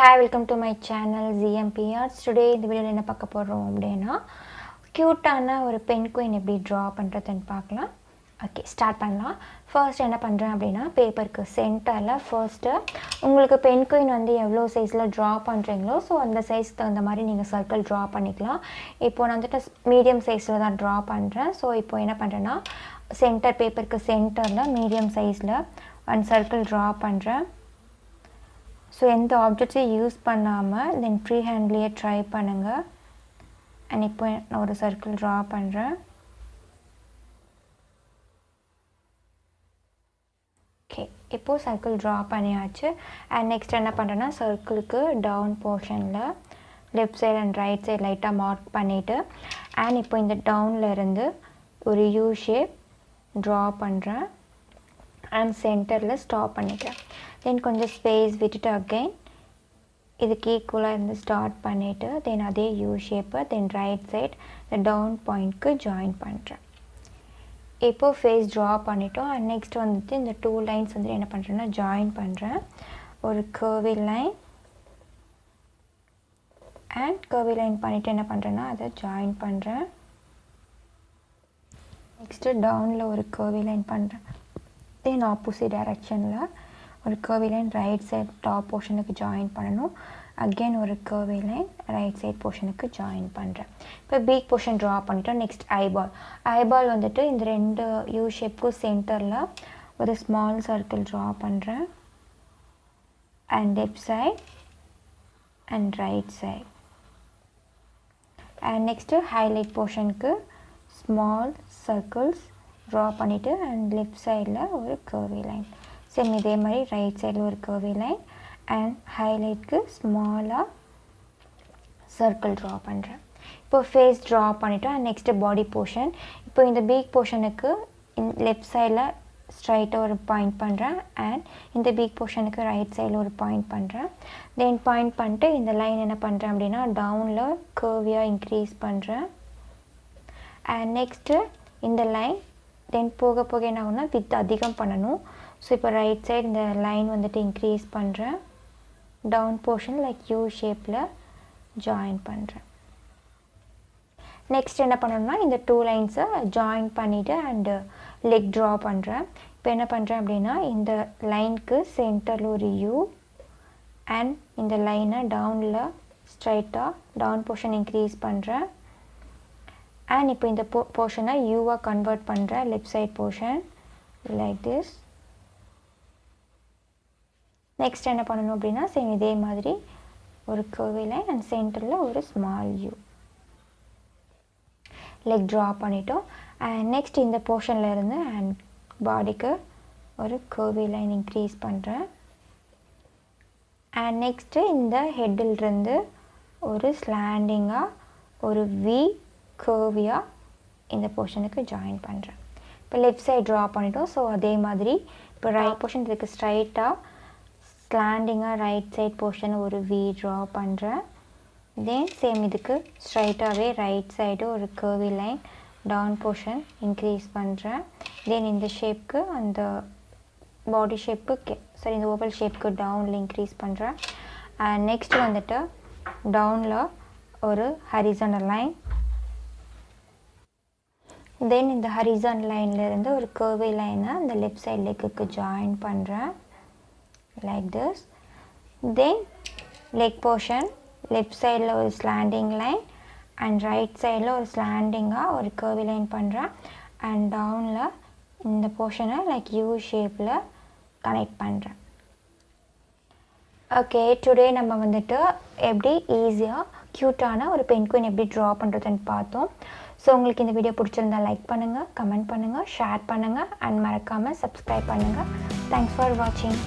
hi, welcome to my channel G.M.P. Today இந்த வீடியோல என்ன பார்க்க போறோம் அப்படினா கியூட்டான ஒரு பென்குயின் எப்படி draw பண்றதுன்னு பார்க்கலாம். ஓகே, ஸ்டார்ட் பண்ணலாம். ஃபர்ஸ்ட் என்ன பண்றேன் அப்படினா பேப்பருக்கு சென்டர்ல ஃபர்ஸ்ட் உங்களுக்கு பென்குயின் வந்து எவ்வளவு சைஸ்ல draw பண்றீங்களோ சோ அந்த சைஸ்க்கு தகுந்த மாதிரி நீங்க சர்க்கிள் draw பண்ணிக்கலாம். இப்போ நான் வந்துட்டு மீடியம் சைஸ்ல தான் draw பண்றேன். சோ இப்போ என்ன பண்றேன்னா சென்டர் பேப்பருக்கு சென்டர்ல மீடியம் சைஸ்ல one circle draw பண்றேன். So எந்த ஆப்ஜெக்ட்ஸையும் யூஸ் பண்ணாமல் தென் ஃப்ரீ ஹேண்ட்லேயே ட்ரை பண்ணுங்கள். அண்ட் இப்போ நான் ஒரு சர்க்கிள் ட்ரா பண்ணுறேன். ஓகே, இப்போது சர்க்கிள் ட்ரா பண்ணியாச்சு. அண்ட் நெக்ஸ்ட் என்ன பண்ணுறேன்னா சர்க்கிளுக்கு டவுன் போர்ஷனில் left side and right side லைட்டாக மார்க் பண்ணிவிட்டு அண்ட் இப்போ இந்த டவுனில் இருந்து ஒரு யூ ஷேப் ட்ரா பண்ணுறேன். அண்ட் சென்டரில் ஸ்டாப் பண்ணிக்கிறேன். தென் கொஞ்சம் ஸ்பேஸ் விட்டுட்டு அகைன் இதுக்கு ஈக்குவலாக இருந்து ஸ்டார்ட் பண்ணிவிட்டு தென் அதே யூ ஷேப்பை தென் ரைட் சைட் இந்த டவுன் பாயிண்ட்க்கு ஜாயின் பண்ணுறேன். இப்போது ஃபேஸ் ட்ரா பண்ணிட்டோம். அண்ட் நெக்ஸ்ட் வந்துட்டு இந்த டூ லைன்ஸ் வந்துட்டு என்ன பண்ணுறேன்னா ஜாயின் பண்ணுறேன். ஒரு curvy line and curvy line பண்ணிவிட்டு என்ன பண்ணுறேன்னா அதை ஜாயின் பண்ணுறேன். நெக்ஸ்ட்டு டவுனில் ஒரு கர்வி லைன் பண்ணுறேன். தென் ஆப்போசிட் டைரக்ஷனில் ஒரு curvy line right side top போர்ஷனுக்கு ஜாயின் பண்ணணும். அகெயின் ஒரு கர்வி லைன் ரைட் சைட் போர்ஷனுக்கு ஜாயின் பண்ணுறேன். இப்போ பீக் போர்ஷன் ட்ரா பண்ணிட்டோம். நெக்ஸ்ட் ஐபால் வந்துட்டு இந்த ரெண்டு யூ ஷேப்க்கும் சென்டரில் ஒரு ஸ்மால் சர்க்கிள் ட்ரா பண்ணுறேன். And left side and right side. And next highlight போர்ஷனுக்கு ஸ்மால் சர்க்கிள்ஸ் ட்ரா பண்ணிவிட்டு அண்ட் லெஃப்ட் சைடில் ஒரு கர்வி லைன். சேம் இதே மாதிரி ரைட் சைடில் ஒரு கர்வி லைன் அண்ட் ஹைலைட்க்கு ஸ்மாலாக சர்க்கிள் ட்ரா பண்ணுறேன். இப்போ ஃபேஸ் ட்ரா பண்ணிவிட்டோம். And next body portion. இப்போ இந்த பீக் போர்ஷனுக்கு லெஃப்ட் சைடில் ஸ்ட்ரைட்டாக ஒரு பாயிண்ட் பண்ணுறேன். அண்ட் இந்த பீக் போர்ஷனுக்கு ரைட் சைடில் ஒரு பாயிண்ட் பண்ணுறேன். தென் பாயிண்ட் பண்ணிட்டு இந்த லைன் என்ன பண்ணுறேன் அப்படின்னா டவுனில் கர்வியாக இன்க்ரீஸ் பண்ணுறேன். அண்ட் நெக்ஸ்ட்டு இந்த லைன் தென் போக போக என்ன ஆகும்னா வித் அதிகம் பண்ணணும். ஸோ இப்போ ரைட் சைடு இந்த லைன் வந்துட்டு இன்க்ரீஸ் பண்ணுறேன். டவுன் போர்ஷன் லைக் யூ ஷேப்பில் ஜாயின் பண்ணுறேன். நெக்ஸ்ட் என்ன பண்ணணும்னா இந்த டூ லைன்ஸை ஜாயின் பண்ணிவிட்டு அண்டு லெக் ட்ரா பண்ணுறேன். இப்போ என்ன பண்ணுறேன் அப்படின்னா இந்த லைனுக்கு சென்டரில் ஒரு யூ அண்ட் இந்த லைனை டவுனில் ஸ்ட்ரைட்டாக டவுன் போர்ஷன் இன்க்ரீஸ் பண்ணுறேன். அண்ட் இப்போ இந்த போர்ஷனை யூவாக கன்வெர்ட் பண்ணுறேன் left side portion like this. Next என்ன பண்ணணும் அப்படின்னா சேம் இதே மாதிரி ஒரு கர்வி லைன் அண்ட் சென்டரில் ஒரு ஸ்மால் யூ லெக் ட்ரா பண்ணிட்டோம். அண்ட் நெக்ஸ்ட் இந்த போர்ஷனில் இருந்து அண்ட் பாடிக்கு ஒரு கர்வி லைன் இன்க்ரீஸ் பண்ணுறேன். அண்ட் நெக்ஸ்ட்டு இந்த ஹெட்டிலிருந்து ஒரு ஸ்லாண்டிங்காக ஒரு வி கர்வியாக இந்த போர்ஷனுக்கு ஜாயின் பண்ணுறேன். இப்போ லெஃப்ட் சைட் ட்ரா பண்ணிட்டோம். ஸோ அதே மாதிரி இப்போ ரைட் போர்ஷன் இதுக்கு ஸ்ட்ரைட்டாக ஸ்லாண்டிங்காக ரைட் சைட் போர்ஷன் ஒரு வி ட்ரா பண்ணுறேன். தென் சேம் இதுக்கு ஸ்ட்ரைட்டாகவே ரைட் சைடு ஒரு curvy line down portion increase பண்ணுறேன். தென் இந்த ஷேப்க்கு அந்த பாடி ஷேப்புக்கு சரி இந்த ஓவல் ஷேப்க்கு டவுனில் இன்க்ரீஸ் பண்ணுறேன். அண்ட் நெக்ஸ்ட் வந்துட்டு டவுனில் ஒரு ஹரிசாண்டல் லைன். தென் இந்த ஹரிசாண்டல் லைன்லேருந்து ஒரு கர்வி லைனை அந்த லெஃப்ட் சைட் லெக்குக்கு ஜாயின் பண்ணுறேன் like this. Then leg portion left சைடில் ஒரு ஸ்லாண்டிங் லைன் அண்ட் ரைட் சைடில் ஒரு ஸ்லாண்டிங்காக ஒரு கர்வி லைன் பண்ணுறேன். அண்ட் டவுனில் இந்த போர்ஷனை லைக் யூ ஷேப்பில் கனெக்ட் பண்ணுறேன். ஓகே, டுடே நம்ம வந்துட்டு எப்படி ஈஸியாக க்யூட்டான ஒரு பென்குயின் எப்படி ட்ரா பண்ணுறதுன்னு பார்த்தோம். ஸோ உங்களுக்கு இந்த வீடியோ பிடிச்சிருந்தா லைக் பண்ணுங்கள், கமெண்ட் பண்ணுங்கள், ஷேர் பண்ணுங்கள் அண்ட் மறக்காமல் சப்ஸ்கிரைப் பண்ணுங்கள். தேங்க்ஸ் ஃபார் வாட்சிங்.